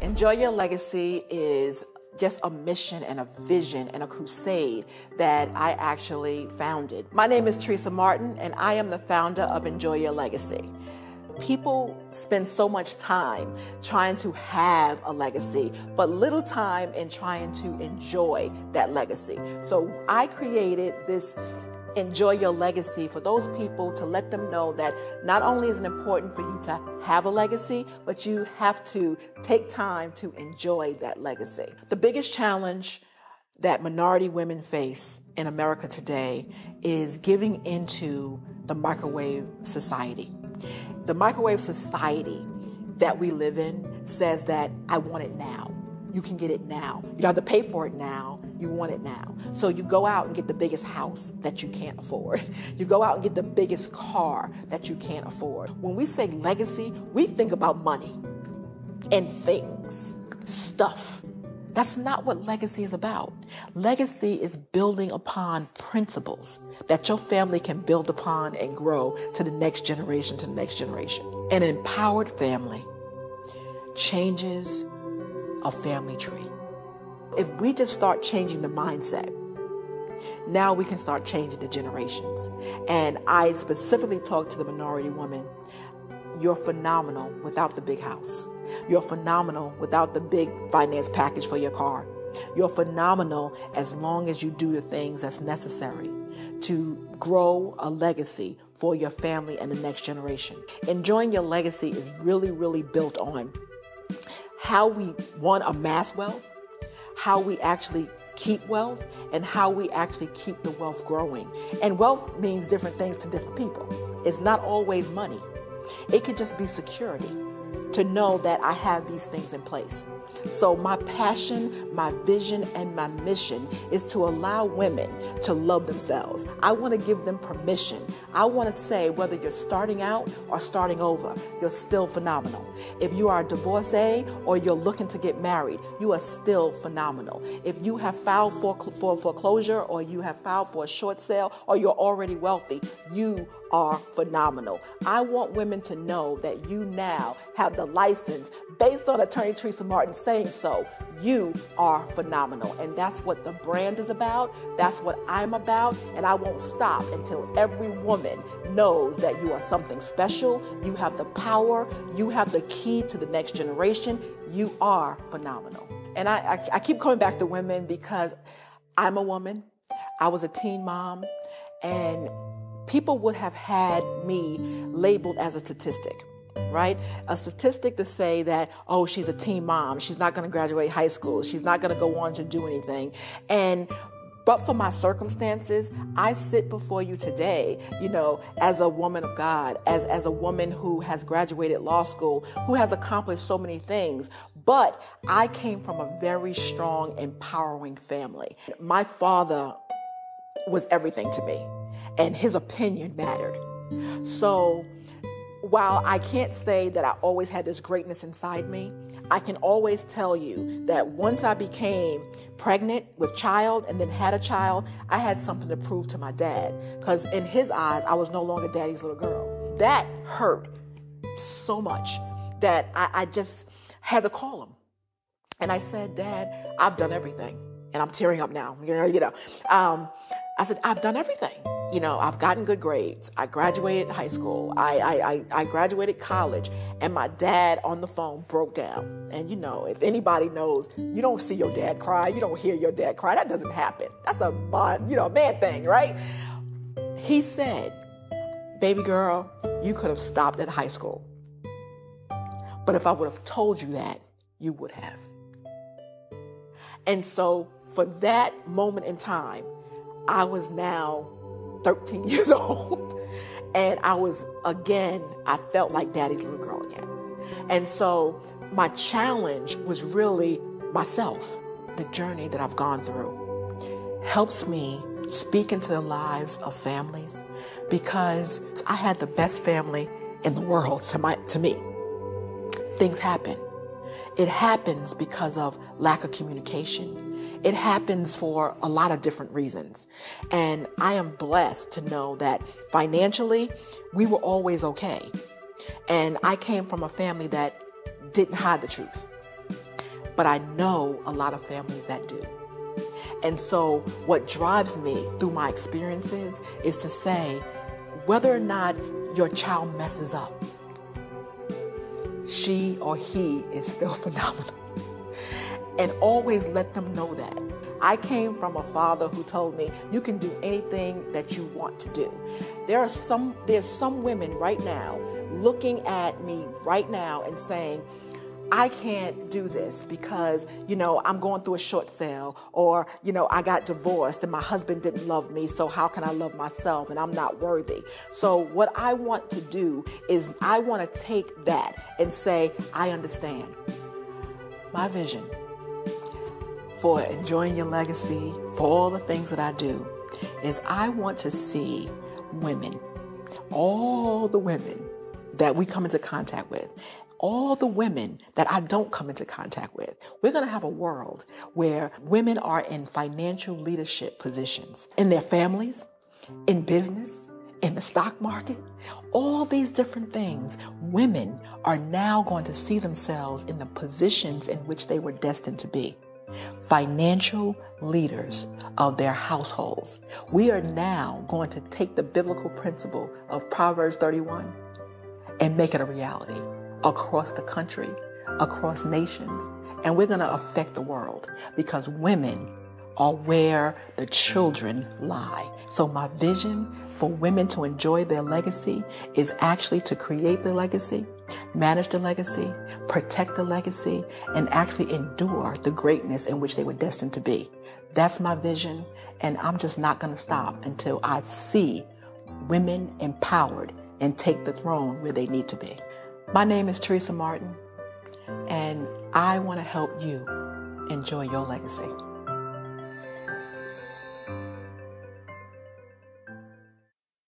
Enjoy Your Legacy is just a mission and a vision and a crusade that I actually founded. My name is Teresa Martin, and I am the founder of Enjoy Your Legacy. People spend so much time trying to have a legacy, but little time in trying to enjoy that legacy. So I created this Enjoy Your Legacy for those people, to let them know that not only is it important for you to have a legacy, but you have to take time to enjoy that legacy. The biggest challenge that minority women face in America today is giving into the microwave society. The microwave society that we live in says that I want it now. You can get it now. You don't have to pay for it now. You want it now. So you go out and get the biggest house that you can't afford. You go out and get the biggest car that you can't afford. When we say legacy, we think about money and things, stuff. That's not what legacy is about. Legacy is building upon principles that your family can build upon and grow to the next generation, to the next generation. An empowered family changes a family tree. If we just start changing the mindset, now we can start changing the generations. And I specifically talk to the minority woman. You're phenomenal without the big house. You're phenomenal without the big finance package for your car. You're phenomenal as long as you do the things that's necessary to grow a legacy for your family and the next generation. Enjoying your legacy is really, really built on how we, one, amass wealth, how we actually keep wealth, and how we actually keep the wealth growing. And wealth means different things to different people. It's not always money. It could just be security to know that I have these things in place. So my passion, my vision, and my mission is to allow women to love themselves. I want to give them permission. I want to say, whether you're starting out or starting over, you're still phenomenal. If you are a divorcee or you're looking to get married, you are still phenomenal. If you have filed for foreclosure, or you have filed for a short sale, or you're already wealthy, you are phenomenal. I want women to know that you now have the license, based on Attorney Teresa Martin saying so. You are phenomenal. And that's what the brand is about. That's what I'm about. And I won't stop until every woman knows that you are something special. You have the power. You have the key to the next generation. You are phenomenal. And I keep coming back to women because I'm a woman. I was a teen mom, and people would have had me labeled as a statistic, right? A statistic to say that, oh, she's a teen mom. She's not going to graduate high school. She's not going to go on to do anything. But for my circumstances, I sit before you today, as a woman of God, as a woman who has graduated law school, who has accomplished so many things. But I came from a very strong, empowering family. My father was everything to me, and his opinion mattered. So while I can't say that I always had this greatness inside me, I can always tell you that once I became pregnant with child and then had a child, I had something to prove to my dad, because in his eyes, I was no longer daddy's little girl. That hurt so much that I just had to call him. And I said, Dad, I've done everything. And I'm tearing up now. I said, I've done everything. I've gotten good grades. I graduated high school. I graduated college. And my dad on the phone broke down. And if anybody knows, you don't see your dad cry. You don't hear your dad cry. That doesn't happen. That's a man thing, right? He said, baby girl, you could have stopped at high school. But if I would have told you that, you would have. And so for that moment in time, I was now 13 years old. And I felt like daddy's little girl again. And so my challenge was really myself. The journey that I've gone through helps me speak into the lives of families, because I had the best family in the world to me. Things happen. It happens because of lack of communication. It happens for a lot of different reasons. And I am blessed to know that financially, we were always okay. And I came from a family that didn't hide the truth. but I know a lot of families that do. And so what drives me through my experiences is to say, whether or not your child messes up, she or he is still phenomenal. And always let them know that. I came from a father who told me, you can do anything that you want to do. There's some women right now looking at me right now and saying, I can't do this because, I'm going through a short sale, or, I got divorced and my husband didn't love me, so how can I love myself and I'm not worthy? So what I want to do is I want to take that and say, I understand. My vision for enjoying your legacy, for all the things that I do, is I want to see women, all the women that we come into contact with, all the women that I don't come into contact with. We're going to have a world where women are in financial leadership positions in their families, in business, in the stock market, all these different things. Women are now going to see themselves in the positions in which they were destined to be. Financial leaders of their households. We are now going to take the biblical principle of Proverbs 31 and make it a reality across the country, across nations, and we're going to affect the world because women are where the children lie. So my vision for women to enjoy their legacy is actually to create the legacy, manage the legacy, protect the legacy, and actually endure the greatness in which they were destined to be. That's my vision, and I'm just not going to stop until I see women empowered and take the throne where they need to be. My name is Teresa Martin, and I want to help you enjoy your legacy.